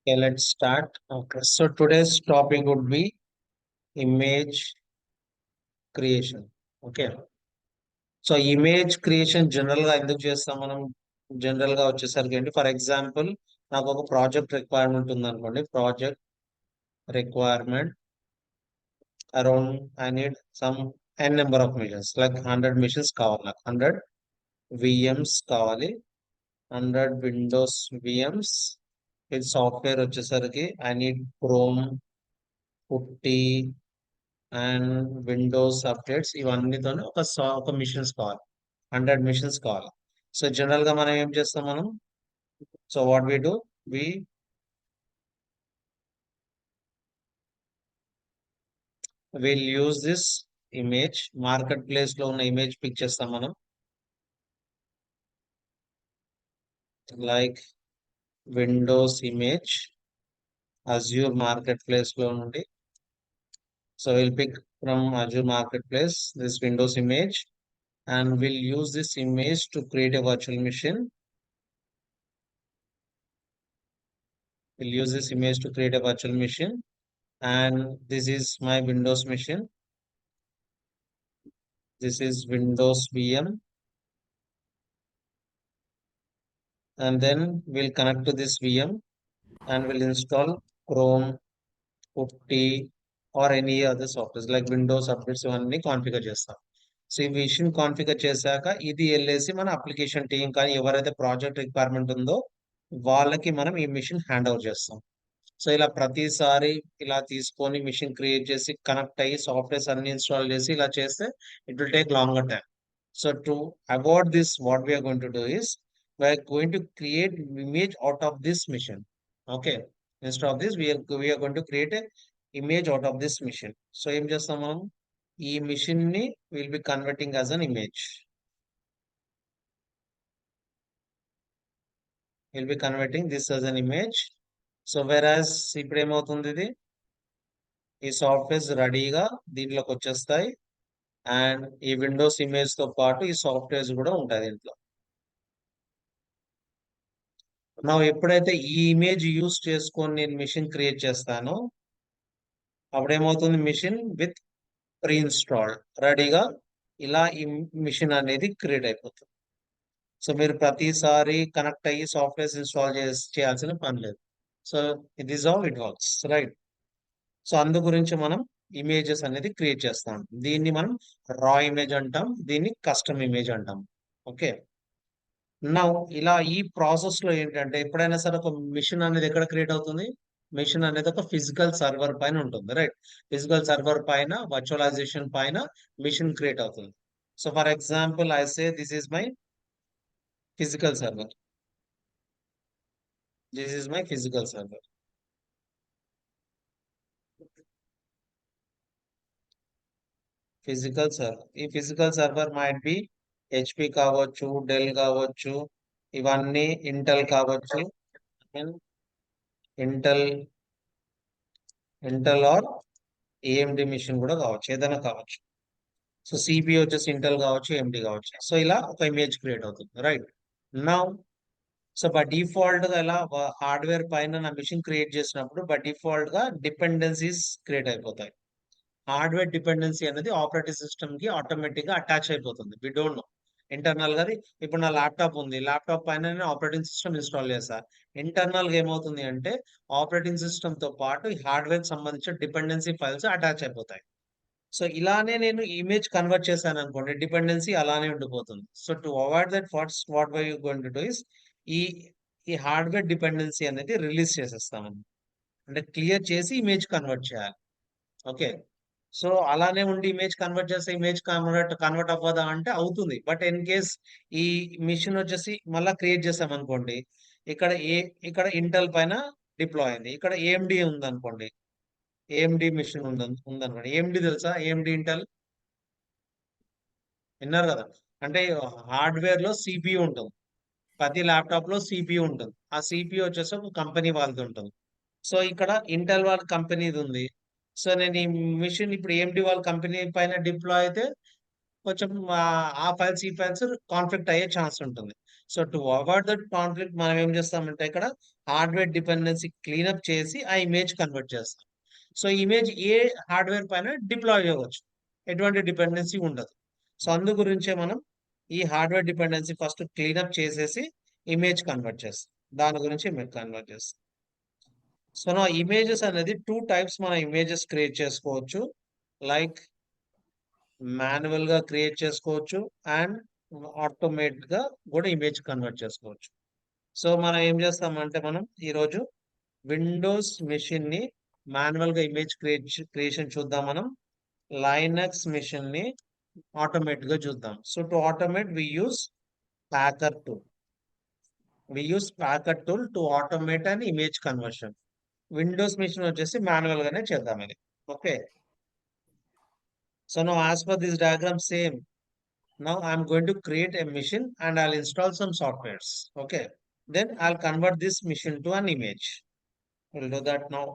Okay, let's start. Okay, so today's topic would be image creation. Okay, so image creation general గా ఎందుకు చేస్తాం మనం? General గా వచ్చేసరికి ఏంటి, ఫర్ ఎగ్జాంపుల్ నాకు ఒక ప్రాజెక్ట్ రిక్వైర్మెంట్ ఉంది అనుకోండి. Project requirement around I need some n number of machines, like 100 machines కావాలి. నాకు 100 VMs కావాలి, 100 విండోస్ VMs. ఇది సాఫ్ట్వేర్ వచ్చేసరికి ఐ నీడ్ క్రోమ్, పుట్టి అండ్ విండోస్ అప్డేట్స్. ఇవన్నీతో ఒక మిషన్స్ కావాలి, 100 మిషన్స్ కావాలి. సో జనరల్ గా మనం ఏం చేస్తాం మనం? So what we do, we will use this image. Marketplace లో ఉన్న ఇమేజ్ పిక్ చేస్తాం మనం, like Windows image Azure marketplace లో నుండి. So will pick from Azure marketplace this Windows image and we'll use this image to create a virtual machine. We'll use this image to create a virtual machine, and this is my Windows machine. This is Windows VM, and then we'll connect to this VM and we'll install Chrome, Putty, or any other software like Windows updates ఇవన్నీ configure చేస్తాం. So ఈ machine configure చేశాక ఇది వెళ్ళేసి మన application team కానీ ఎవరైతే project requirement ఉందో వాళ్ళకి మనం ఈ మిషన్ హ్యాండ్ ఓవర్ చేస్తాం. సో ఇలా ప్రతిసారి ఇలా తీసుకొని మిషన్ క్రియేట్ చేసి కనెక్ట్ అయ్యి సాఫ్ట్వేర్స్ అన్ని ఇన్స్టాల్ చేసి ఇలా చేస్తే it will take longer time. So to avoid this, what we are going to do is we are going to create image out of this machine. Okay, instead of this we are going to create image out of this machine. సో ఏం చేస్తాం మనం? ఈ machine ని will B converting as an image. Will be converting this as an image. So వెరాజ్ ఇప్పుడు ఏమవుతుంది, ఇది ఈ సాఫ్ట్వేర్స్ రెడీగా దీంట్లోకి వచ్చేస్తాయి అండ్ ఈ విండోస్ ఇమేజ్ తో పాటు ఈ సాఫ్ట్వేర్స్ కూడా ఉంటాయి దీంట్లో. నా ఎప్పుడైతే ఈ ఇమేజ్ యూస్ చేసుకొని నేను మిషన్ క్రియేట్ చేస్తానో అప్పుడు ఏమవుతుంది, మిషన్ విత్ ప్రీ ఇన్స్టాల్డ్ రెడీగా ఇలా ఈ మిషన్ అనేది క్రియేట్ అయిపోతుంది. సో మీరు ప్రతిసారి కనెక్ట్ అయ్యి సాఫ్ట్వేర్స్ ఇన్స్టాల్ చేయాల్సిన పని లేదు. So it is how it works, right? So అందు గురించి మనం ఇమేజెస్ అనేది క్రియేట్ చేస్తాం. దీన్ని మనం రా ఇమేజ్ అంటాం, దీన్ని కస్టమ్ ఇమేజ్ అంటాం. ఓకే, నా ఇలా ఈ ప్రాసెస్ లో ఏంటంటే ఎప్పుడైనా సరే ఒక మిషన్ అనేది ఎక్కడ క్రియేట్ అవుతుంది? మిషన్ అనేది ఒక ఫిజికల్ సర్వర్ పైన ఉంటుంది, రైట్? ఫిజికల్ సర్వర్ పైన వర్చువలైజేషన్ పైన మిషన్ క్రియేట్ అవుతుంది. So for example I say this is my physical server. This is my physical server. Physical server, ఈ physical server might be HP కావచ్చు, Dell కావచ్చు, ఇవన్నీ Intel కావచ్చు, Intel Intel or AMD machine కూడా కావచ్చు, ఏదైనా కావచ్చు. సో సిపియు వచ్చేసి ఇంటెల్ కావచ్చు, ఏఎండి కావచ్చు. సో ఇలా ఒక ఇమేజ్ క్రియేట్ అవుతుంది, right? Now so by default గా ఇలా హార్డ్వేర్ పైన నా మిషన్ క్రియేట్ చేసినప్పుడు బై డిఫాల్ట్ గా డిపెండెన్సీస్ క్రియేట్ అయిపోతాయి. హార్డ్వేర్ డిపెండెన్సీ అనేది ఆపరేటింగ్ సిస్టమ్ కి ఆటోమేటిక్ గా అటాచ్ అయిపోతుంది. వి డోంట్ నో ఇంటర్నల్ గా. ఇప్పుడు నా ల్యాప్టాప్ ఉంది, ల్యాప్టాప్ పైన ఆపరేటింగ్ సిస్టమ్ ఇన్స్టాల్ చేస్తా. ఇంటర్నల్ గా ఏమవుతుంది అంటే ఆపరేటింగ్ సిస్టమ్ తో పాటు ఈ హార్డ్వేర్ సంబంధించిన డిపెండెన్సీ ఫైల్స్ అటాచ్ అయిపోతాయి. సో ఇలానే నేను ఇమేజ్ కన్వర్ట్ చేశాను అనుకోండి, డిపెండెన్సీ అలానే ఉండిపోతుంది. So to avoid that, what why you going to do is ఈ ఈ హార్డ్వేర్ డిపెండెన్సీ అనేది రిలీజ్ చేసేస్తామని, అంటే క్లియర్ చేసి ఇమేజ్ కన్వర్ట్ చేయాలి. ఓకే, సో అలానే ఉండి ఇమేజ్ కన్వర్ట్ చేస్తే ఇమేజ్ కన్వర్ట్ అవ్వదా అంటే అవుతుంది. బట్ ఇన్ కేస్ ఈ మిషన్ వచ్చేసి మళ్ళీ క్రియేట్ చేసాం అనుకోండి, ఇక్కడ ఇక్కడ ఇంటెల్ పైన డిప్లాయ్ అయింది, ఇక్కడ ఏఎండి ఉంది అనుకోండి, ఏఎండి మిషన్ ఉందనుకోండి. ఏఎండి తెలుసా? ఏఎండి ఇంటెల్ విన్నారు కదా? అంటే హార్డ్వేర్ లో సిపియు ఉంటుంది, ప్రతి ల్యాప్టాప్ లో సిపియు ఉంటుంది. ఆ సిపియు వచ్చేసి ఒక కంపెనీ వాళ్ళది ఉంటుంది. సో ఇక్కడ ఇంటెల్ వాళ్ళ కంపెనీది ఉంది. సో నేను ఈ మిషన్ ఇప్పుడు ఏఎండి వాళ్ళ కంపెనీ పైన డిప్లాయ్ అయితే కొంచెం ఆ ఫైల్స్ ఈ ఫైల్స్ కాన్ఫ్లిక్ట్ అయ్యే ఛాన్స్ ఉంటుంది. So to avoid that conflict మనం ఏం చేస్తామంటే ఇక్కడ హార్డ్వేర్ డిపెండెన్సీ క్లీనప్ చేసి ఆ ఇమేజ్ కన్వర్ట్ చేస్తాం. సో ఇమేజ్ ఏ హార్డ్వేర్ పైన డిప్లాయ్ చేయవచ్చు, ఎటువంటి డిపెండెన్సీ ఉండదు. సో అందు గురించే మనం ఈ హార్డ్వేర్ డిపెండెన్సీ ఫస్ట్ క్లీనప్ చేసేసి ఇమేజ్ కన్వర్ట్ చేస్తాం. దాని గురించి ఇమేజ్ కన్వర్ట్ చేస్తాం. సో నా ఇమేజెస్ అనేది టూ టైప్స్ మనం ఇమేజెస్ క్రియేట్ చేసుకోవచ్చు. లైక్ మాన్యువల్ గా క్రియేట్ చేసుకోవచ్చు అండ్ ఆటోమేట్ గా కూడా ఇమేజ్ కన్వర్ట్ చేసుకోవచ్చు. సో మనం ఏం చేస్తామంటే మనం ఈరోజు విండోస్ మెషిన్ ని మాన్యువల్ గా ఇమేజ్ క్రియేషన్ చూద్దాం. మనం లైనక్స్ మెషిన్ ని ఆటోమేట్ గా చూద్దాం. So to automate packer tool packer tool to automate and image conversion. Windows machine వచ్చేసి మాన్యువల్ గానే చేద్దాం ఇది. Okay. So now as per this diagram same, now I'm going to create a machine and I'll install some softwares. Okay. Then I'll convert this machine to an image. We'll do that now.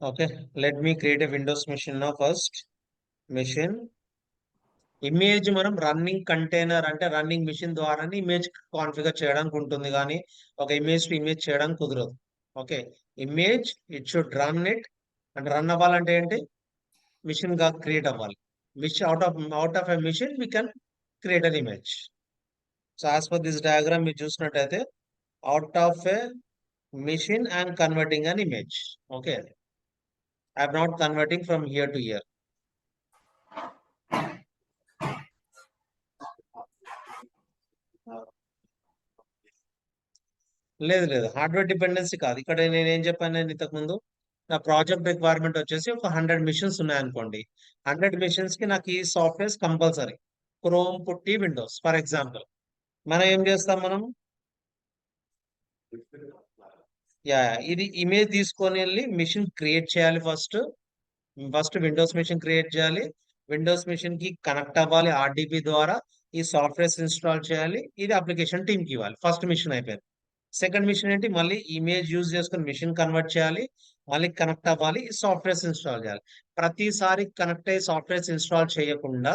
Okay, let me create a Windows machine now first. Machine image మనం running container అంటే running machine ద్వారానే image configure చేయడానికి ఉంటుంది, కానీ ఒక image to image చేయడానికి కుదరదు. Okay. Image it should run it, అంటే రన్ అవ్వాలంటే ఏంటి, మిషన్ గా క్రియేట్ అవ్వాలి. Machine out of a machine we can create an image. So as per this diagram మీరు చూసినట్టయితే out of a machine and converting an image. Okay. I'm not converting from here to here. లేదు hardware dependency కాదు. ఇక్కడ నేను ఏం చెప్పాను, నేను ఇంతకు ముందు నా ప్రాజెక్ట్ రిక్వైర్మెంట్ వచ్చేసి ఒక 100 మిషన్స్ ఉన్నాయనుకోండి. 100 మిషన్స్ కి నాకు ఈ సాఫ్ట్వేర్స్ కంపల్సరీ, క్రోమ్, పుట్టి, విండోస్ ఫర్ ఎగ్జాంపుల్. మనం ఏం చేస్తాం, మనం యా ఇది ఇమేజ్ తీసుకొని వెళ్ళి మిషన్ క్రియేట్ చేయాలి. ఫస్ట్ విండోస్ మిషన్ క్రియేట్ చేయాలి. విండోస్ మిషన్ కి కనెక్ట్ అవ్వాలి ఆర్డిబి ద్వారా. ఈ సాఫ్ట్వేర్స్ ఇన్స్టాల్ చేయాలి. ఇది అప్లికేషన్ టీమ్ కి ఇవ్వాలి. ఫస్ట్ మిషన్ అయిపోయింది. సెకండ్ మిషన్ ఏంటి, మళ్ళీ ఇమేజ్ యూజ్ చేసుకుని మిషన్ కన్వర్ట్ చేయాలి, మళ్ళీ కనెక్ట్ అవ్వాలి, సాఫ్ట్వేర్స్ ఇన్స్టాల్ చేయాలి. ప్రతిసారి కనెక్ట్ అయ్యి సాఫ్ట్వేర్స్ ఇన్స్టాల్ చేయకుండా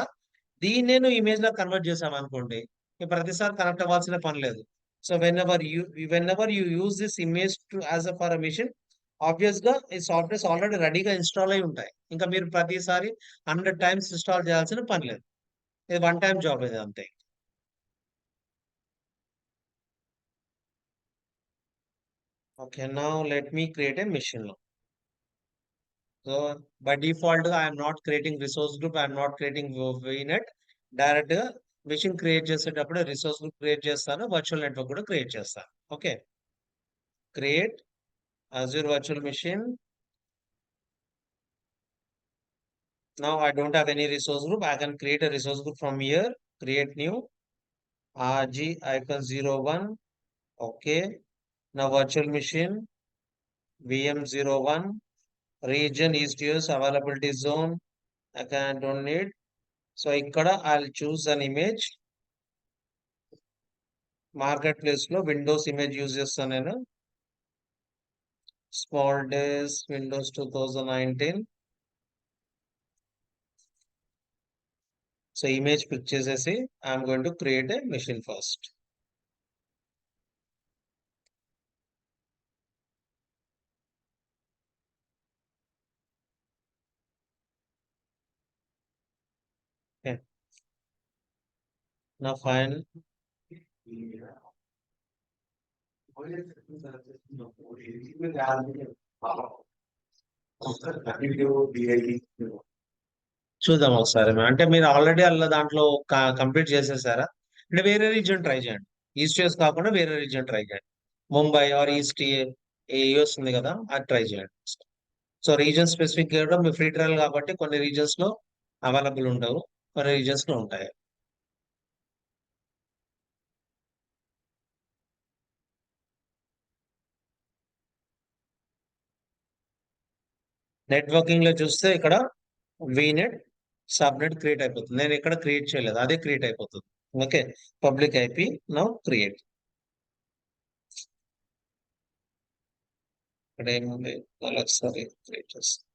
దీన్ని నేను ఇమేజ్ లో కన్వర్ట్ చేసాను అనుకోండి, ప్రతిసారి కనెక్ట్ అవ్వాల్సిన పని లేదు. So whenever you use this image to as a for a machine, obvious గా ఈ సాఫ్ట్వేర్స్ ఆల్రెడీ రెడీగా ఇన్స్టాల్ అయి ఉంటాయి. ఇంకా మీరు ప్రతిసారి 100 టైమ్స్ ఇన్స్టాల్ చేయాల్సిన పని లేదు. ఇది వన్ టైం జాబ్, ఇది అంతే. Okay, now let me create a machine now. So by default, I am not creating resource group, I am not creating VNet. Direct గా మిషన్ క్రియేట్ చేసేటప్పుడు రిసోర్స్ గ్రూప్ క్రియేట్ చేస్తాను, virtual network కూడా create చేస్తాను. Okay. Create Azure virtual machine. Now I don't have any resource group. I can create a resource group from here. Create new RG-01. Okay. Now virtual machine VM01. Region East US availability zone. I don't need. So ఇక్కడ I'll choose an image. Marketplace లో Windows image use చేస్తాను నేను. స్మాల్ డేస్ Windows 2019. So image click చేసేసి I'm going to create a machine first. నా fine చూద్దాం ఒకసారి. అంటే మీరు ఆల్రెడీ అలా దాంట్లో కంప్లీట్ చేసేసారా, అంటే వేరే రీజియన్ ట్రై చేయండి. ఈస్ట్ యూఎస్ కాకుండా వేరే రీజియన్ ట్రై చేయండి. ముంబై ఆర్ ఈస్ట్ యూఎస్ ఉంది కదా, అది ట్రై చేయండి. సో రీజన్ స్పెసిఫిక్ కూడా మీ ఫ్రీ ట్రయల్ కాబట్టి కొన్ని రీజన్స్ లో అవైలబుల్ ఉండవు, కొన్ని రీజన్స్ లో ఉంటాయి. నెట్వర్కింగ్ లో చూస్తే ఇక్కడ వీనెట్ సబ్నెట్ క్రియేట్ అయిపోతుంది. నేను ఎక్కడ క్రియేట్ చేయలేదు, అదే క్రియేట్ అయిపోతుంది. Okay, public IP now create. ఇక్కడ ఏముంది, మళ్ళీ ఒకసారి క్రియేట్ చేస్తాను.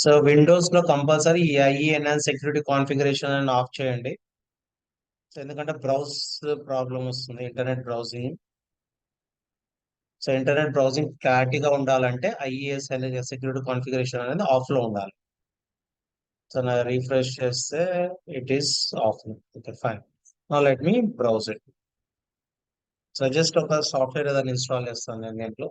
సో విండోస్ లో కంపల్సరీ ఈ IE సెక్యూరిటీ కాన్ఫిగరేషన్ అని ఆఫ్ చేయండి. సో ఎందుకంటే బ్రౌజ్ ప్రాబ్లం వస్తుంది, internet browsing. So internet browsing క్లారిటీగా ఉండాలంటే IES అనేది సెక్యూరిటీ కాన్ఫిగరేషన్ అనేది ఆఫ్ లో ఉండాలి. సో నా రీఫ్రెష్ చేస్తే it is of. Okay fine. Now let me browse it. So just ఒక సాఫ్ట్వేర్ ఏదైనా ఇన్స్టాల్ చేస్తాను నేను దీంట్లో.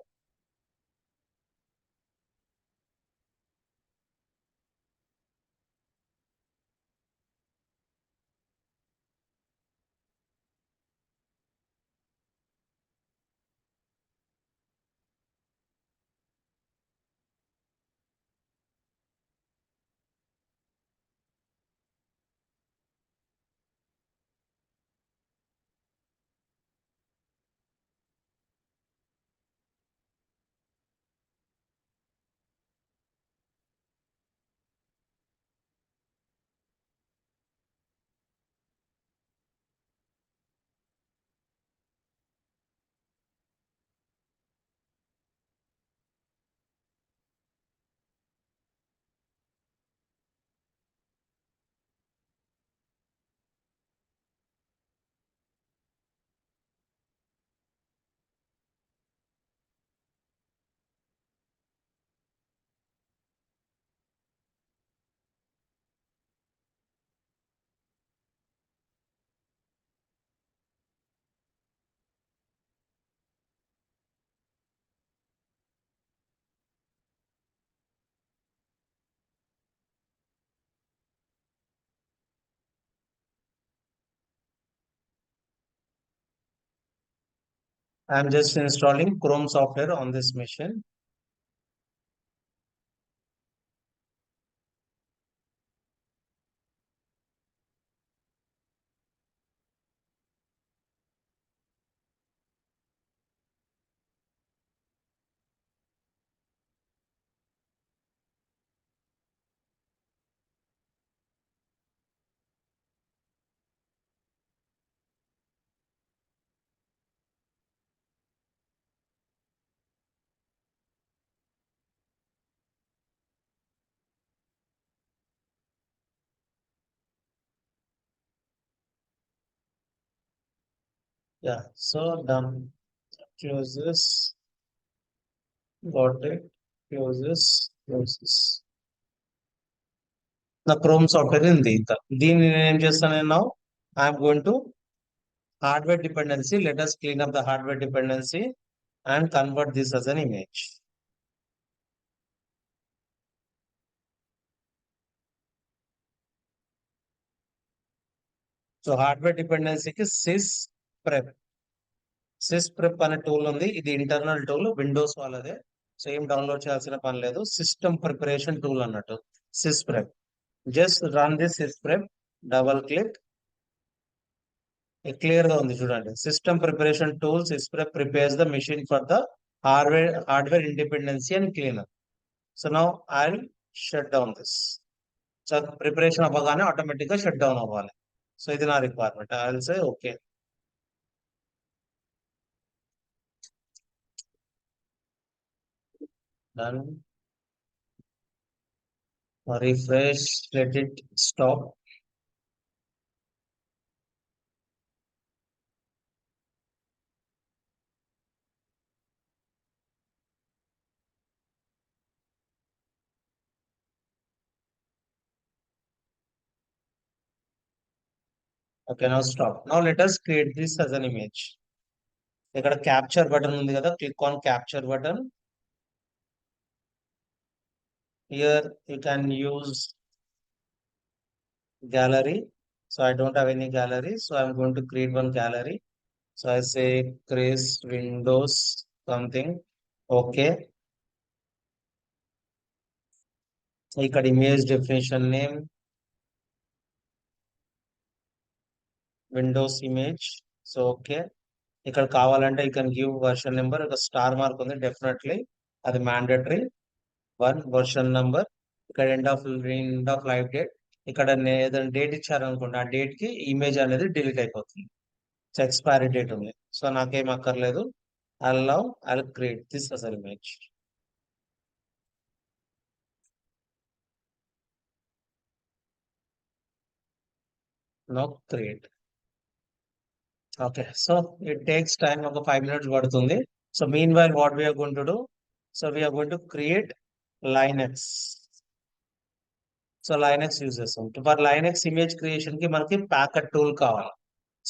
I'm just installing chrome software on this machine. Yeah, so done. Close this. Got it. Close this. Close this. The Chrome software in దీన్ని నేను ఏం చేస్తాను now? I'm going to hardware dependency. Let us clean up the hardware dependency and convert this as an image. So hardware డిపెండెన్సీకి Sysprep అనే tool ఉంది. ఇది internal tool, Windows వాళ్ళదే. So ఏం డౌన్లోడ్ చేయాల్సిన పని లేదు. సిస్టమ్ ప్రిపరేషన్ టూల్ అన్నట్టు Sysprep. Just run this Sysprep, double click. Clear గా ఉంది చూడండి. System preparation tool Sysprep prepares the machine for the hardware independence and cleaner. So now I shut down this. So preparation అవ్వగానే automatic గా shut down అవ్వాలి. So ఇది నా requirement. I will say okay. Done. Refresh, let it stop. Okay, now stop. Now let us create this as an image. ఇక్కడ capture button ఉంది కదా, click on capture button. Here you can use gallery. So I don't have any gallery, so I'm going to create one gallery. So I say Chris Windows something. Okay. ఇక్కడ image definition name Windows image. So okay. ఇక్కడ కావాలంటే you can give version number. ఒక star mark ఉంది, definitely అది mandatory. 1 version number. ఇక్కడ end of life date. ఇక్కడ ఏదైనా date ఇచ్చారనుకోండి, ఆ డేట్ కి ఇమేజ్ అనేది డిలీట్ అయిపోతుంది. సో ఎక్స్పైరీ డేట్ ఉంది. సో నాకేం అక్కర్లేదు. I create this as image. Now create. Okay, so it takes time, ఒక 5 minutes పడుతుంది. So meanwhile what we are going to do, so we are going to create Linux. So Linux use చేస్తాం. For Linux image creation కి మనకి Packer tool కావాలి.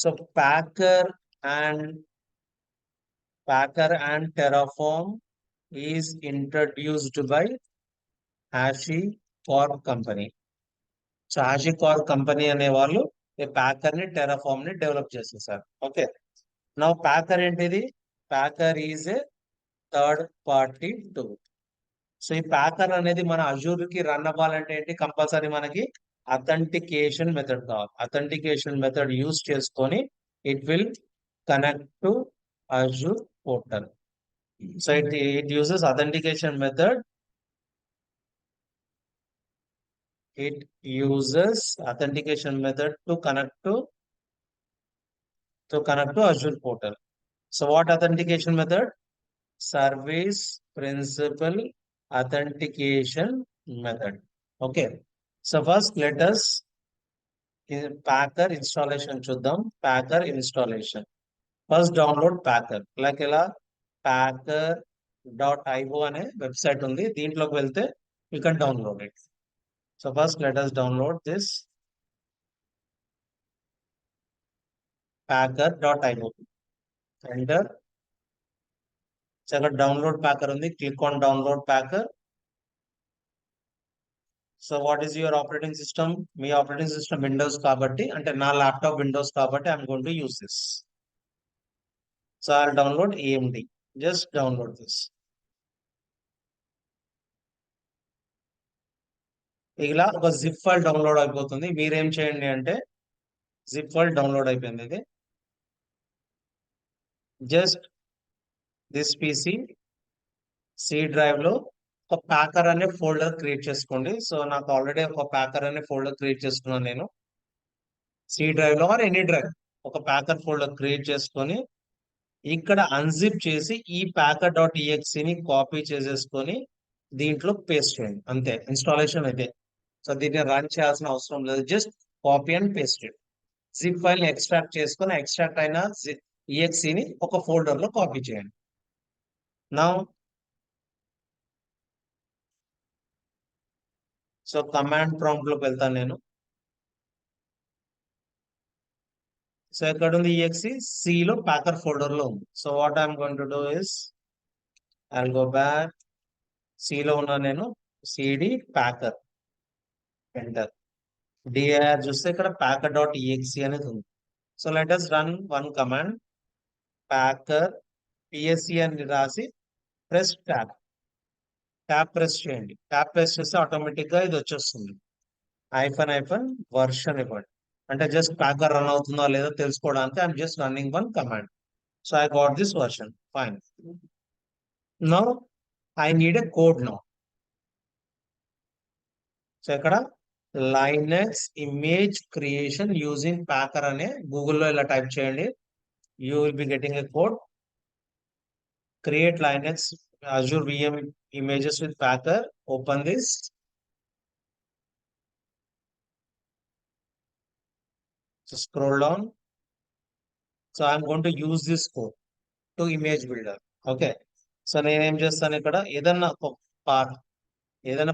So Packer and Terraform is introduced by HashiCorp company. So HashiCorp company అనే వాళ్ళు ఈ packer ని Terraform ని develop చేసేసారు. ఓకే, నా ప్యాకర్ ఏంటిది? Packer is a third party tool. So ఈ ప్యాకర్ అనేది మన అజూర్ కి రన్ అవ్వాలంటే ఏంటి, కంపల్సరీ మనకి అథెంటికేషన్ మెథడ్ కావాలి. అథెంటికేషన్ మెథడ్ యూజ్ చేసుకొని it will connect to Azure portal. So it uses authentication method. It uses authentication method to connect to Azure portal. So what authentication method? Service principal authentication method. Okay. So first let us Packer installation చూద్దాం. Packer installation. First download Packer. Like ఇలా packer.io అనే website ఉంది. దీంట్లోకి వెళ్తే you can download it. So first let us download this packer.io. Enter. So అక్కడ download packer ఉంది. Click on download packer. So what is your operating system? Me operating system Windows కాబట్టి, అంటే నా laptop Windows కాబట్టి I'm going to use this. So I'll download AMD. Just download this. ఇలా ఒక zip file download అయిపోతుంది. మీరేం చేయండి అంటే జిప్ ఫైల్ డౌన్లోడ్ అయిపోయింది. ఇది just this PC C drive లో ఒక ప్యాకర్ అనే ఫోల్డర్ క్రియేట్ చేసుకోండి. సో నాకు ఆల్రెడీ ఒక ప్యాకర్ అనే ఫోల్డర్ క్రియేట్ చేసుకున్నాను నేను. సి డ్రైవ్ లో ఆర్ ఎనీ డ్రైవ్ ఒక ప్యాకర్ ఫోల్డర్ క్రియేట్ చేసుకొని ఇక్కడ అన్జిప్ చేసి ఈ packer.exe ని కాపీ చేసేసుకొని దీంట్లో పేస్ట్ చేయండి. అంతే, ఇన్స్టాలేషన్ అయితే. సో దీన్ని రన్ చేయాల్సిన అవసరం లేదు. Just copy and paste it. Zip file ని ఎక్స్ట్రాక్ట్ చేసుకొని ఎక్స్ట్రాక్ట్ అయిన exe ని ఒక ఫోల్డర్ లో కాపీ చేయండి. నౌ సో కమాండ్ ప్రాంప్ట్ లోకి వెళ్తాను నేను. సో ఎక్కడ ఉంది exe? సి లో ప్యాకర్ ఫోల్డర్ లో ఉంది. So what I'm going to do is I'll go back. C లో ఉన్నా నేను. CD packer enter. డిఆర్ చూస్తే ఇక్కడ packer.exe అనేది ఉంది. So let us run one command. Packer PSC అని రాసి ప్రెస్ ట్యాబ్ ప్రెస్ చేయండి. ట్యాబ్ ప్రెస్ చేస్తే ఆటోమేటిక్ గా ఇది వచ్చేస్తుంది. ఐఫన్ వర్షన్ ఇవ్వండి. అంటే జస్ట్ ప్యాకర్ రన్ అవుతుందా లేదా తెలుసుకోవడానికి I'm just running one command. So I got this version. Fine. Now I need a code now. So ఇక్కడ Linux image creation using Packer అనే గూగుల్లో ఇలా టైప్ చేయండి. You will be getting a code. Create Linux Azure VM images with Packer. Open this. So scroll down. So I'm going to use this code to image builder. Okay. So నేనేం చేస్తాను ఇక్కడ ఏదన్నా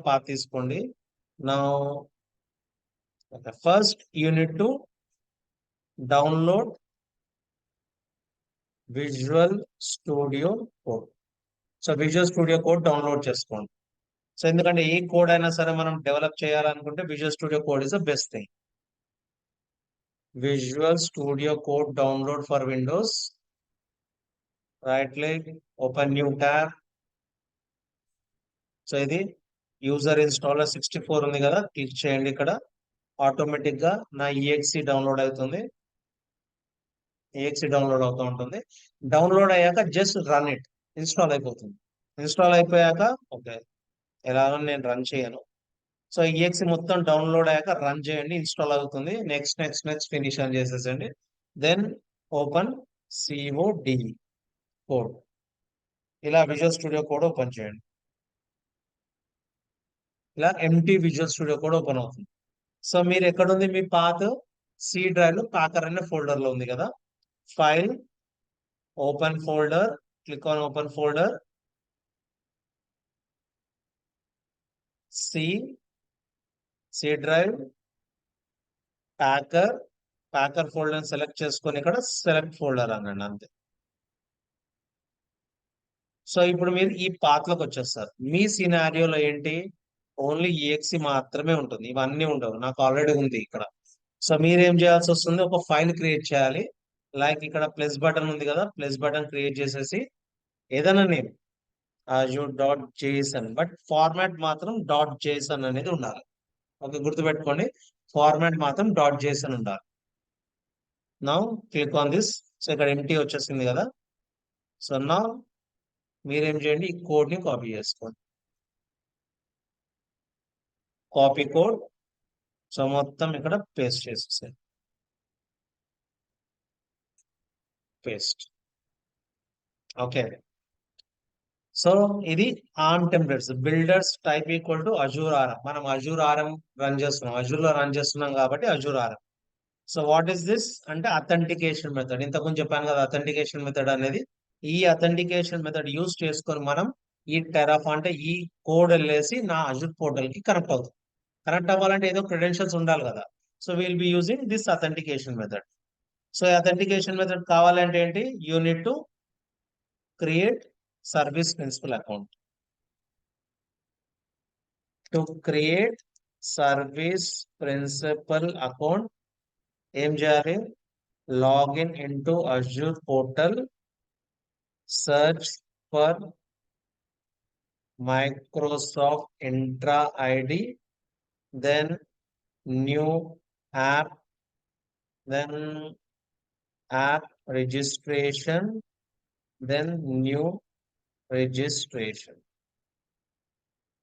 path తీసుకోండి. Now first you need to download Visual Studio Code. So visual Studio code download చేసుకోండి. So ఎందుకంటే ఏ code అయినా సరే మనం డెవలప్ చేయాలనుకుంటే visual Studio code is the best thing. Visual Studio code download for Windows. Right click, open new tab. So ఇది user installer 64 ఉంది కదా, click చేయండి. ఇక్కడ ఆటోమేటిక్ గా నా exe డౌన్లోడ్ అవుతుంది. exe డౌన్లోడ్ అవుతూ ఉంటుంది. డౌన్లోడ్ అయ్యాక జస్ట్ రన్ ఇట్. ఇన్స్టాల్ అయిపోతుంది. ఇన్స్టాల్ అయిపోయాక ఓకే, ఎలాగో నేను రన్ చేయను. సో exe మొత్తం డౌన్లోడ్ అయ్యాక రన్ చేయండి. ఇన్స్టాల్ అవుతుంది. నెక్స్ట్ ఫినిష్ అని చేసేసండి. Then open COD code. ఇలా విజువల్ స్టూడియో కోడ్ ఓపెన్ చేయండి. ఇలా ఎంటీ విజువల్ స్టూడియో కోడ్ ఓపెన్ అవుతుంది. సో మీరు ఎక్కడుంది మీ పాత్? సి డ్రైవ్ లో ప్యాకర్ అనే ఫోల్డర్ లో ఉంది కదా. File, open folder, click on open folder, C, C drive, Packer, Packer folder select చేసుకొని ఇక్కడ సెలెక్ట్ ఫోల్డర్ అనండి అంతే. సో ఇప్పుడు మీరు ఈ పాత్ లోకి వచ్చేస్తారు. మీ సినారియోలో ఏంటి, ఓన్లీ EXE మాత్రమే ఉంటుంది, ఇవన్నీ ఉండవు. నాకు ఆల్రెడీ ఉంది ఇక్కడ. సో మీరు ఏం చేయాల్సి వస్తుంది, ఒక ఫైల్ క్రియేట్ చేయాలి. లైక్ ఇక్కడ ప్లస్ బటన్ ఉంది కదా, ప్లస్ బటన్ క్రియేట్ చేసేసి ఏదైనా నేమ్ azure.json, బట్ ఫార్మాట్ మాత్రం .json అనేది ఉండాలి. ఓకే, గుర్తుపెట్టుకోండి, ఫార్మాట్ మాత్రం .json ఉండాలి. Now click on this. So ఇక్కడ ఎంటీ వచ్చేసింది కదా. సో నౌ మీరేం చేయండి, ఈ కోడ్ ని కాపీ చేసుకోండి. Copy code. సో మొత్తం ఇక్కడ పేస్ట్ చేసేసాను. పేస్ట్. ఓకే. సో ఇది arm templates builders type equal to Azure RM. మనం అజూర్ ఆర్ఎం రన్ చేస్తున్నాం, అజూర్ లో రన్ చేస్తున్నాం కాబట్టి Azure RM. So what is this అంటే అథెంటికేషన్ మెథడ్. ఇంతకుముందు చెప్పాను కదా, అథెంటికేషన్ మెథడ్ అనేది. ఈ అథెంటికేషన్ మెథడ్ యూస్ చేసుకొని మనం ఈ టెరాఫ్ అంటే ఈ కోడ్ వెళ్ళేసి నా అజూర్ పోర్టల్ కి కనెక్ట్ అవుతుంది. కనెక్ట్ అవ్వాలంటే ఏదో క్రెడెన్షియల్స్ ఉండాలి కదా. So will be using this authentication method. So authentication method కావాలంటే ఏంటి, you need to create service principal account. To create service principal account ఏం చేయాలి, login into Azure portal, search for Microsoft Intra ID, then new app, then app registration, then new registration.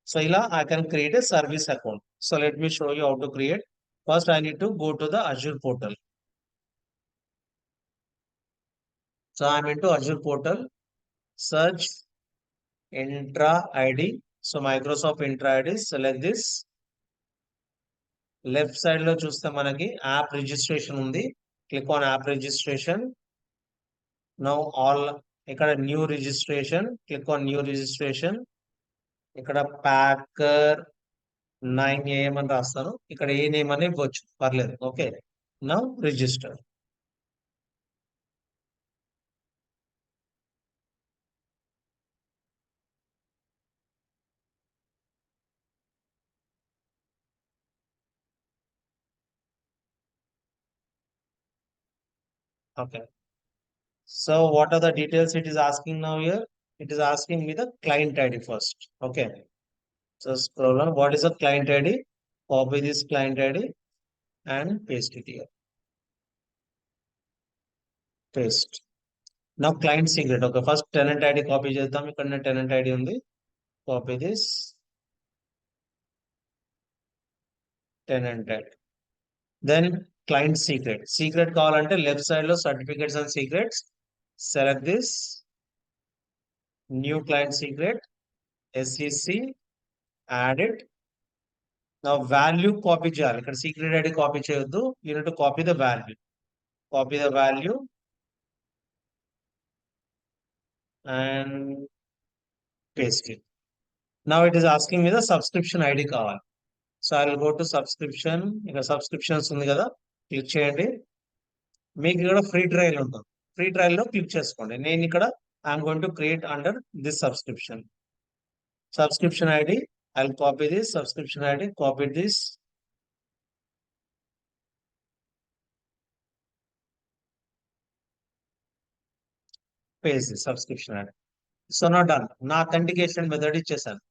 So I can create a service account. So let me show you how to create. First, I need to go to the Azure portal. So I'm into Azure portal, search Intra ID. So Microsoft Intra ID, select this. Left side లో చూస్తే మనకి app registration ఉంది. Click on app registration. Now all ఇక్కడ new registration, click on new registration. ఇక్కడ packer 9 AM అని రాస్తాను, ఇక్కడ ఏ name అని ఇవ్వచ్చు, పర్లేదు. Okay, now register. Okay, so what are the details it is asking now here? It is asking me the client ID first. Okay, so scroll on. What is the client ID? Copy this client ID and paste it here. Paste. Now client secret. Okay, first tenant ID copy చేద్దాం. ఇక్కడ tenant ID ఉంది. Copy this tenant ID. Then client secret. Secret కావాలంటే left side లో certificates and secrets. Select this. New client secret. SEC. Add it. Now value copy చేయాలి. ఇక్కడ secret ID copy చేయొద్దు. You need to copy the value. Copy the value. And paste it. Now it is asking me the subscription ID కావాలి. So I will go to subscription. ఇక్కడ subscriptions ఉంది కదా, click చేయండి. మీకు ఇక్కడ free trial ఉంటుంది, free trial లో click చేసుకోండి. నేను ఇక్కడ I'm going to create under this subscription. Subscription ID, I will copy this subscription ID, copy this, paste this subscription ID. So నా డన్, నా అథెంటికేషన్ మెథడ్ ఇచ్చేసాను.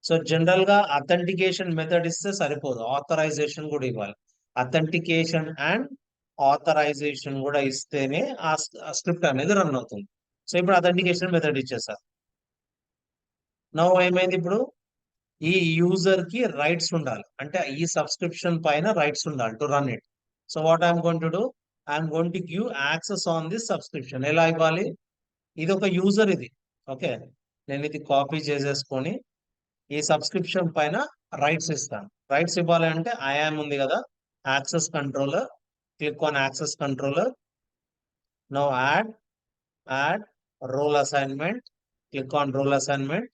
సో జనరల్ గా authentication method ఇస్తే సరిపోదు, ఆథరైజేషన్ కూడా ఇవ్వాలి. అథెంటికేషన్ అండ్ ఆథరైజేషన్ కూడా ఇస్తేనే ఆ స్క్రిప్ట్ అనేది రన్ అవుతుంది. సో ఇప్పుడు అథెంటికేషన్ మెథడ్ ఇచ్చేసారు. నౌ ఏమైంది, ఇప్పుడు ఈ యూజర్ కి రైట్స్ ఉండాలి, అంటే ఈ సబ్స్క్రిప్షన్ పైన రైట్స్ ఉండాలి to run it. So what I'm going to do, I'm going to give access on this subscription. ఎలా ఇవ్వాలి, ఇది ఒక యూజర్ ఇది. ఓకే, నేను ఇది కాపీ చేసేసుకొని ఈ సబ్స్క్రిప్షన్ పైన రైట్స్ ఇస్తాను. రైట్స్ ఇవ్వాలి అంటే ఐఆమ్ ఉంది కదా, access controller. Click on access controller. Now add role assignment. Click on role assignment.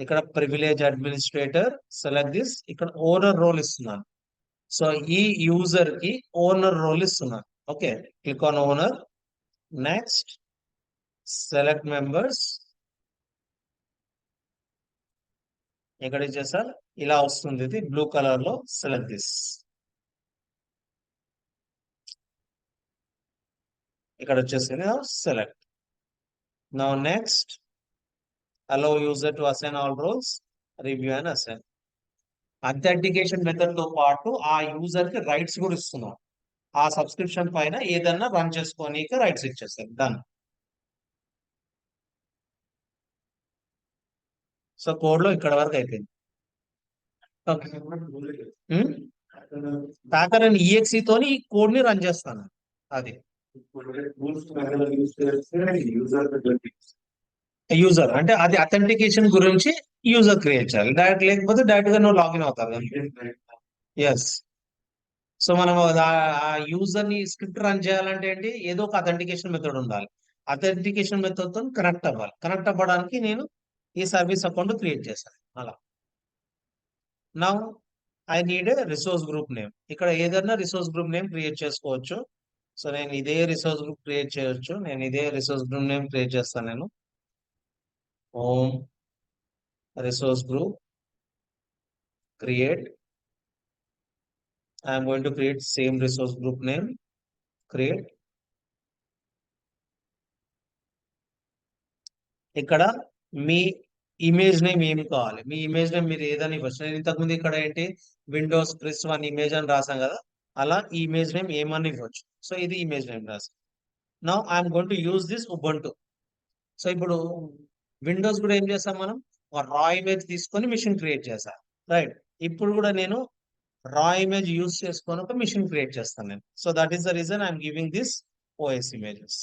ఇక్కడ ప్రివిలేజ్ అడ్మినిస్ట్రేటర్ సెలెక్ట్ దిస్. ఇక్కడ ఓనర్ రోల్ ఇస్తున్నాను. సో ఈ యూజర్ కి ఓనర్ రోల్ ఇస్తున్నాను. Okay, click on owner. Next select members. ఇక్కడ ఇచ్చేసారు, ఇలా వస్తుంది. ఇది బ్లూ కలర్ లో సెలెక్ట్ దిస్. ఇక్కడ వచ్చేసింది select. Now next allow user to assign all roles, review and assign. Authentication method తో పాటు ఆ యూజర్ కి రైట్స్ కూడా ఇస్తున్నాం. ఆ సబ్స్క్రిప్షన్ పైన ఏదన్నా రన్ చేసుకోనీకి రైట్స్ ఇచ్చేస్తారు. డన్. సో కోడ్ లో ఇక్కడ వరకు అయిపోయింది. ప్యాకర్ అండ్ ఈఎక్సి తోని ఈ కోడ్ ని రన్ చేస్తాను. అది యూజర్ అంటే అది అథెంటికేషన్ గురించి యూజర్ క్రియేట్ చేయాలి. డైరెక్ట్ లేకపోతే డైరెక్ట్ గా నువ్వు లాగిన్ అవుతారు. ఎస్. సో మనం ఆ యూజర్ ని స్క్రిప్ట్ రన్ చేయాలంటే ఏంటి, ఏదో ఒక అథెంటికేషన్ మెథడ్ ఉండాలి. అథెంటికేషన్ మెథడ్ తో కనెక్ట్ అవ్వాలి. కనెక్ట్ అవ్వడానికి నేను ఈ సర్వీస్ అకౌంట్ క్రియేట్ చేశాను. అలా now I need a resource group name. ఇక్కడ ఏదైనా రిసోర్స్ గ్రూప్ నేమ్ క్రియేట్ చేసుకోవచ్చు. సో నేను ఇదే రిసోర్స్ గ్రూప్ క్రియేట్ చేయొచ్చు. నేను ఇదే రిసోర్స్ గ్రూప్ నేమ్ క్రియేట్ చేస్తాను. నేను home resource group create. I am going to create same resource group name, create. ఇక్కడ మీ ఇమేజ్ నేమ్ ఏమి కావాలి, మీ ఇమేజ్ నేమ్ మీరు ఏదని ఇవ్వచ్చు. నేను ఇంతకుముందు ఇక్కడ ఏంటి విండోస్ ప్రెస్ 1 ఇమేజ్ అని రాసాం కదా, అలా ఈ ఇమేజ్ నేమ్ ఏమని ఇవ్వచ్చు. సో ఇది ఇమేజ్ నేమ్ రాసాం. Now I'm going to use this Ubuntu. So ఇప్పుడు విండోస్ కూడా ఏం చేస్తాం, మనం ఒక రా ఇమేజ్ తీసుకొని మిషన్ క్రియేట్ చేస్తాం. రైట్. ఇప్పుడు కూడా నేను రా ఇమేజ్ యూజ్ చేసుకొని ఒక మిషన్ క్రియేట్ చేస్తాను నేను. So that is the reason I'm giving this OS images.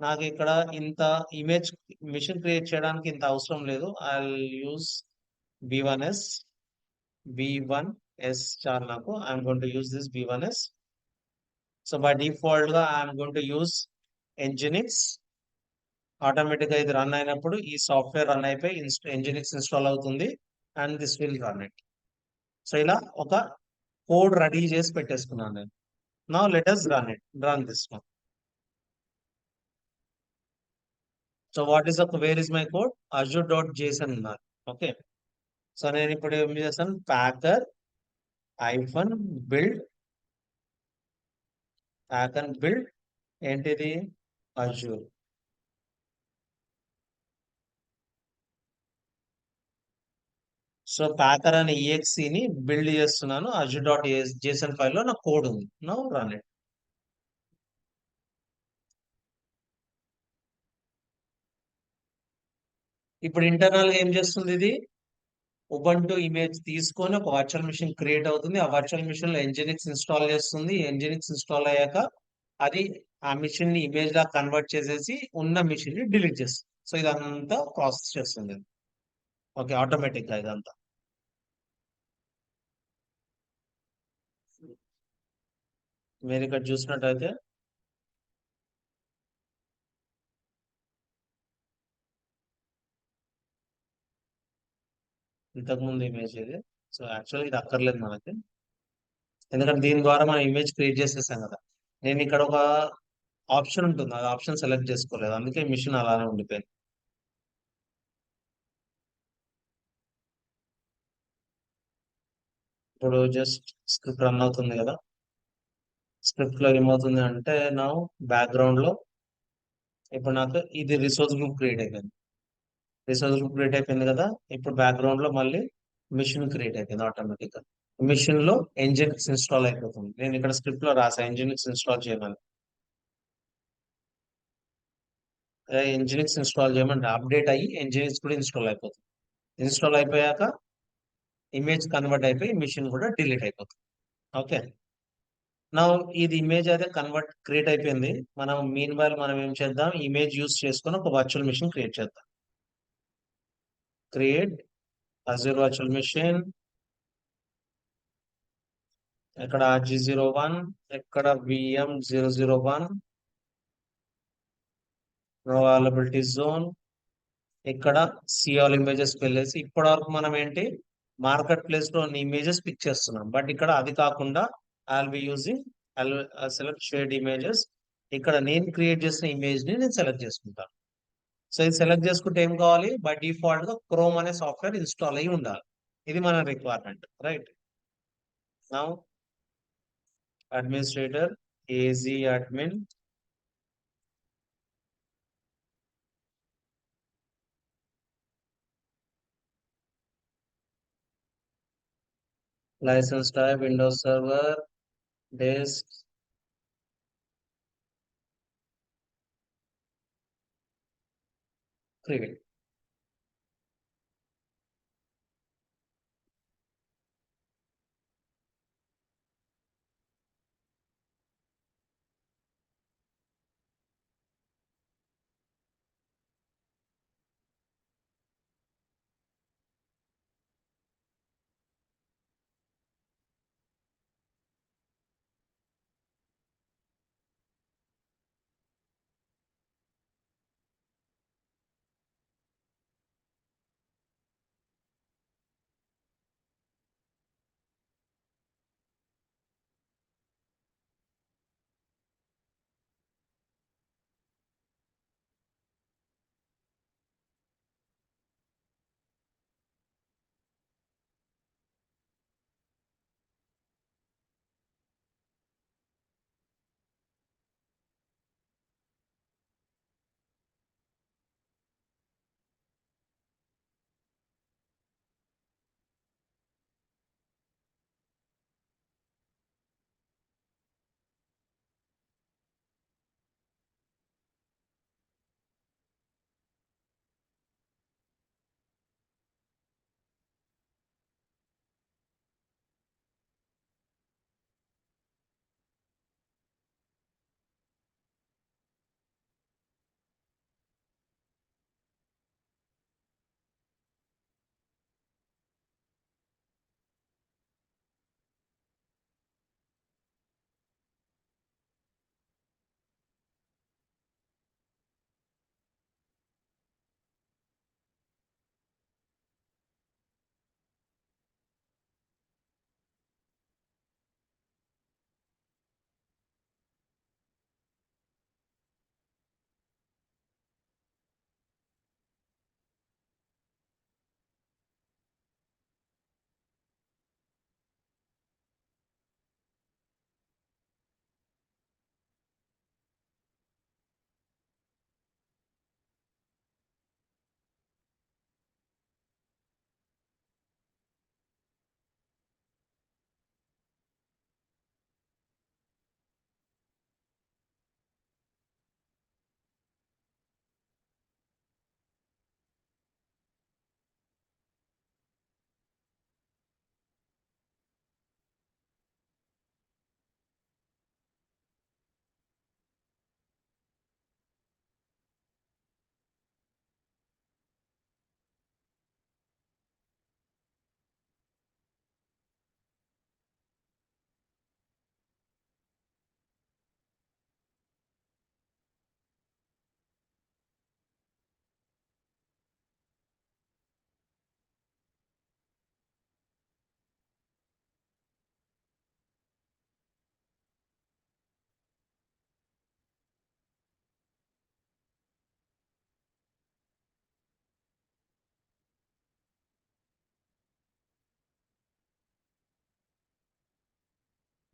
నాకు ఇక్కడ ఇంత ఇమేజ్ మిషన్ క్రియేట్ చేయడానికి ఇంత అవసరం లేదు. I use B1S. B1S చాలు నాకు. I'm going to use this B1S. So by default గా I'm going to use Nginx. Automatic గా ఇది రన్ అయినప్పుడు ఈ సాఫ్ట్వేర్ రన్ అయిపోయి Nginx ఇన్స్టాల్ అవుతుంది and this will run it. So ఇలా ఒక కోడ్ రెడీ చేసి పెట్టేసుకున్నాను నేను. Now let us run this one. So what is where is my code, azure.json ఉన్నారు. ఓకే. సో నేను ఇప్పుడు ఏం చేస్తాను, ప్యాకర్ బిల్డ్ ఏంటిది అజూర్. సో ప్యాకర్ అనే EXE ని బిల్డ్ చేస్తున్నాను. azure.json ఫైల్ లో నా కోడ్ ఉంది. Now run it. ఇప్పుడు ఇంటర్నల్ గా ఏం చేస్తుంది, ఇది ఉబంటు ఇమేజ్ తీసుకొని ఒక వర్చువల్ మిషన్ క్రియేట్ అవుతుంది. ఆ వర్చువల్ మిషన్ లో Nginx ఇన్స్టాల్ చేస్తుంది. Nginx ఇన్స్టాల్ అయ్యాక అది ఆ మిషన్ ని ఇమేజ్ లా కన్వర్ట్ చేసేసి ఉన్న మిషన్ ని డిలీట్ చేస్తుంది. సో ఇదంతా ప్రాసెస్ చేస్తుంది. ఓకే, ఆటోమేటిక్ గా ఇదంతా. మీరు ఇక్కడ చూసినట్టయితే ఇంతకుముందు ఇమేజ్ ఇది. సో యాక్చువల్గా ఇది అక్కర్లేదు మనకి, ఎందుకంటే దీని ద్వారా మనం ఇమేజ్ క్రియేట్ చేసేసాం కదా. నేను ఇక్కడ ఒక ఆప్షన్ ఉంటుంది, ఆ ఆప్షన్ సెలెక్ట్ చేసుకోలేదు, అందుకే మిషన్ అలానే ఉండిపోయింది. ఇప్పుడు జస్ట్ స్క్రిప్ట్ రన్ అవుతుంది కదా. స్క్రిప్ట్ లో ఏమవుతుంది అంటే నా బ్యాక్గ్రౌండ్ లో ఇప్పుడు నాకు ఇది రిసోర్స్ గ్రూప్ క్రియేట్ అయిపోయింది. రిసోర్స్ గ్రూప్ క్రియేట్ అయిపోయింది కదా. ఇప్పుడు బ్యాక్గ్రౌండ్ లో మళ్ళీ మిషన్ క్రియేట్ అయిపోయింది ఆటోమేటిక్ గా. మిషన్ లో Nginx ఇన్స్టాల్ అయిపోతుంది. నేను ఇక్కడ స్క్రిప్ట్ లో రాసా Nginx ఇన్స్టాల్ చేయమని. Nginx ఇన్స్టాల్ చేయమంటే అప్డేట్ అయ్యి Nginx కూడా ఇన్స్టాల్ అయిపోతుంది. ఇన్స్టాల్ అయిపోయాక ఇమేజ్ కన్వర్ట్ అయిపోయి మిషన్ కూడా డిలీట్ అయిపోతుంది. ఓకే. నా ఇది ఇమేజ్ అయితే క్రియేట్ అయిపోయింది. మనం మీన్ వైల్ మనం ఏం చేద్దాం, ఇమేజ్ యూస్ చేసుకొని ఒక వర్చువల్ మిషన్ క్రియేట్ చేద్దాం. Create Azure virtual machine. ఇక్కడ G01, ఇక్కడ VM001, అవైలబిలిటీ జోన్, ఇక్కడ సిఆల్ ఇమేజెస్ వెళ్ళేసి ఇప్పటి వరకు మనం ఏంటి మార్కెట్ ప్లేస్ లో ఇమేజెస్ పిక్ చేస్తున్నాం. బట్ ఇక్కడ అది కాకుండా I'll be using select shade images. ఇక్కడ నేను క్రియేట్ చేసిన ఇమేజ్ ని నేను సెలెక్ట్ చేసుకుంటాను. సో ఇది సెలెక్ట్ చేసుకుంటే ఏం కావాలి, బై డిఫాల్ట్ గా క్రోమ్ అనే సాఫ్ట్వేర్ ఇన్స్టాల్ అయ్యి ఉండాలి. ఇది మన requirement, right? Now administrator, AG admin, license type Windows server, desk, create.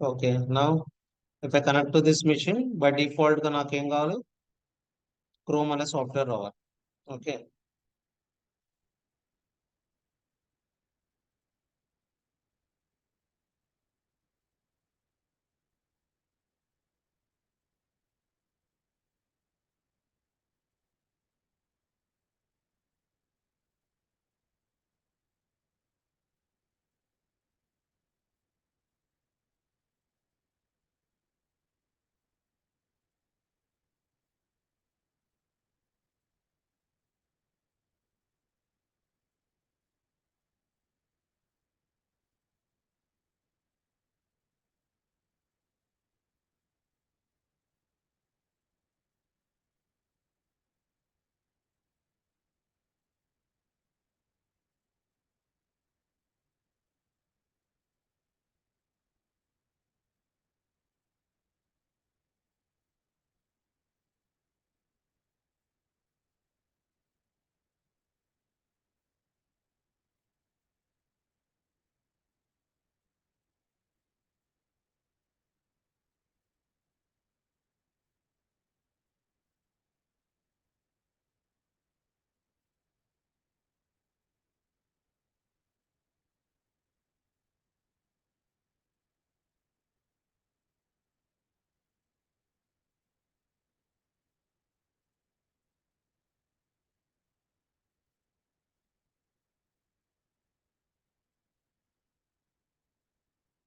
Okay, now if I connect to this machine, by default గా నాకు ఏం కావాలి, క్రోమ్ అనే సాఫ్ట్వేర్ రావాలి. Okay,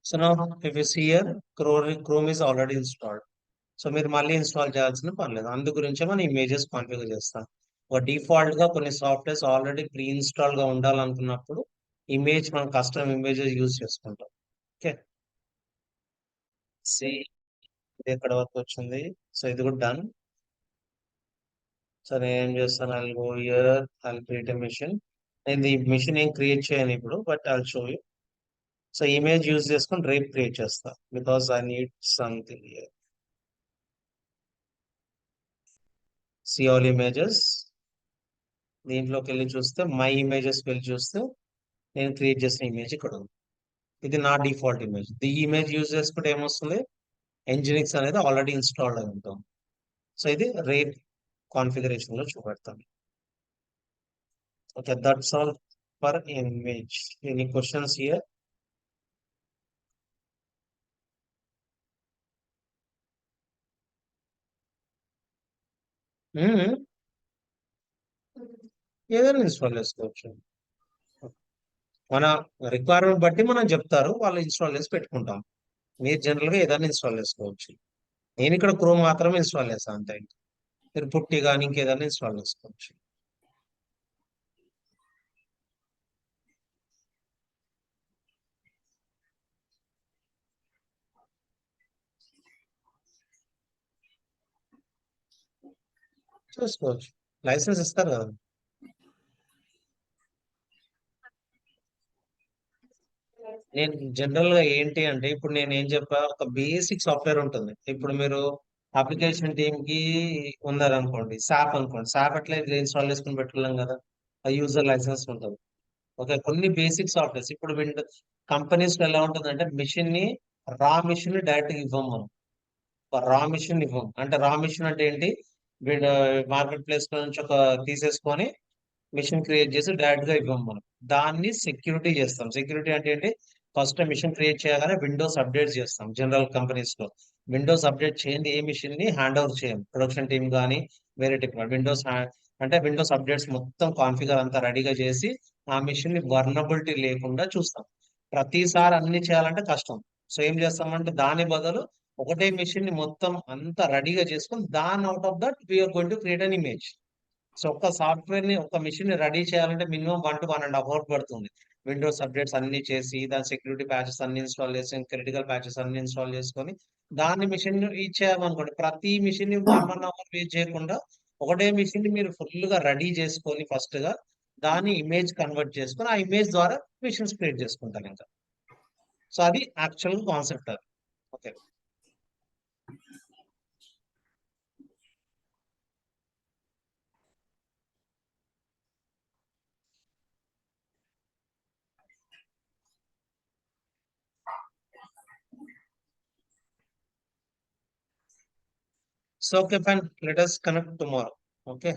so now if you see here Chrome is already installed. So మీరు మళ్ళీ install చేయాల్సిన పని లేదు. అందు గురించే మనం ఇమేజెస్ కాన్ఫిగర్ చేస్తాం. ఒక డిఫాల్ట్ గా కొన్ని సాఫ్ట్వేర్స్ ఆల్రెడీ ప్రీ ఇన్స్టాల్ గా ఉండాలనుకున్నప్పుడు ఇమేజ్ మనం కస్టమ్ ఇమేజెస్ యూజ్ చేసుకుంటాం. ఓకే, సి ఇది ఎక్కడ వరకు వచ్చింది. సో ఇది కూడా డన్. సో నేను ఏం చేస్తాను, I go here, I create a machine. నేను ఈ మిషన్ ఏం క్రియేట్ చేయను ఇప్పుడు, but I show you. So image use చేసుకొని రేప్ క్రియేట్ చేస్తా, because I need something here. See all images, దీంట్లోకి వెళ్ళి చూస్తే మై ఇమేజెస్ వెళ్ళి చూస్తే నేను క్రియేట్ చేసిన ఇమేజ్ ఇక్కడ ఉంది. ఇది నా డిఫాల్ట్ ఇమేజ్. ఈ ఇమేజ్ యూజ్ చేసుకుంటే ఏమొస్తుంది, ఎంజినిక్స్ అనేది ఆల్రెడీ ఇన్స్టాల్డ్ అయి ఉంటాం. సో ఇది రేప్ కాన్ఫిగరేషన్ లో చూపెడతాను. Okay, that's all for image. Any questions here? ఏదైనా ఇన్స్టాల్ చేసుకోవచ్చు. మన రిక్వైర్మెంట్ బట్టి మనం చెప్తారు, వాళ్ళు ఇన్స్టాల్ చేసి పెట్టుకుంటాం. మీరు జనరల్ గా ఏదైనా ఇన్స్టాల్ చేసుకోవచ్చు. నేను ఇక్కడ క్రోమ్ మాత్రమే ఇన్స్టాల్ చేస్తాను అంతే. మీరు పుట్టి కానీ ఇంకేదైనా ఇన్స్టాల్ చేసుకోవచ్చు. చూసుకోవచ్చు, లైసెన్స్ ఇస్తారు కదా. నేను జనరల్ గా ఏంటి అంటే, ఇప్పుడు నేను ఏం చెప్పా, ఒక బేసిక్ సాఫ్ట్వేర్ ఉంటుంది. ఇప్పుడు మీరు అప్లికేషన్ టీమ్ కి ఉన్నారనుకోండి, సాప్ అనుకోండి, సాప్ అట్లా ఇన్స్టాల్ చేసుకుని పెట్టుకోలేం కదా, ఆ యూజర్ లైసెన్స్ ఉంటుంది. ఓకే, కొన్ని బేసిక్ సాఫ్ట్వేర్స్ ఇప్పుడు కంపెనీస్ లో ఎలా ఉంటుందంటే, మిషన్ ని రా మిషన్ ని డైరెక్ట్ ఇవ్వం మనం. రా మిషన్ ఇవ్వం. అంటే రా మిషన్ అంటే ఏంటి, వీడు మార్కెట్ ప్లేస్ నుంచి ఒక తీసేసుకొని మిషన్ క్రియేట్ చేసి డైరెక్ట్ గా ఇవ్వం మనం. దాన్ని సెక్యూరిటీ చేస్తాం. సెక్యూరిటీ అంటే ఏంటి, ఫస్ట్ మిషన్ క్రియేట్ చేయగానే విండోస్ అప్డేట్ చేస్తాం. జనరల్ కంపెనీస్ లో విండోస్ అప్డేట్ చేయండి, ఏ మిషన్ ని హ్యాండ్ ఓవర్ చేయం. ప్రొడక్షన్ టీమ్ కానీ వేరే టీమ్ విండోస్ అంటే విండోస్ అప్డేట్స్ మొత్తం కాన్ఫిగర్ అంతా రెడీగా చేసి ఆ మిషన్ ని వర్నబిలిటీ లేకుండా చూస్తాం. ప్రతిసారి అన్ని చేయాలంటే కష్టం. సో ఏం చేస్తామంటే, దాని బదులు ఒకటే మిషన్ ని మొత్తం అంతా రెడీగా చేసుకొని దాని out of that we are going to create an image. So ఒక సాఫ్ట్వేర్ ని, ఒక మిషన్ ని రెడీ చేయాలంటే మినిమం 1 to 1.5 hours పడుతుంది. విండోస్ అప్డేట్స్ అన్ని చేసి, దాని సెక్యూరిటీ ప్యాచెస్ అన్ని ఇన్స్టాల్ చేసి, క్రిటికల్ ప్యాచెస్ అన్ని ఇన్స్టాల్ చేసుకొని దాన్ని మిషన్ ఇచ్చేయాలనుకోండి, ప్రతి మిషన్ ని 1 1 hour వెయిట్ చేయకుండా ఒకటే మిషన్ ని మీరు ఫుల్ గా రెడీ చేసుకొని ఫస్ట్ గా దాన్ని ఇమేజ్ కన్వర్ట్ చేసుకొని ఆ ఇమేజ్ ద్వారా మిషన్స్ క్రియేట్ చేసుకుంటారు ఇంకా. సో అది యాక్చువల్ కాన్సెప్ట్ అది. Okay, so okay fine, let us connect tomorrow. Okay.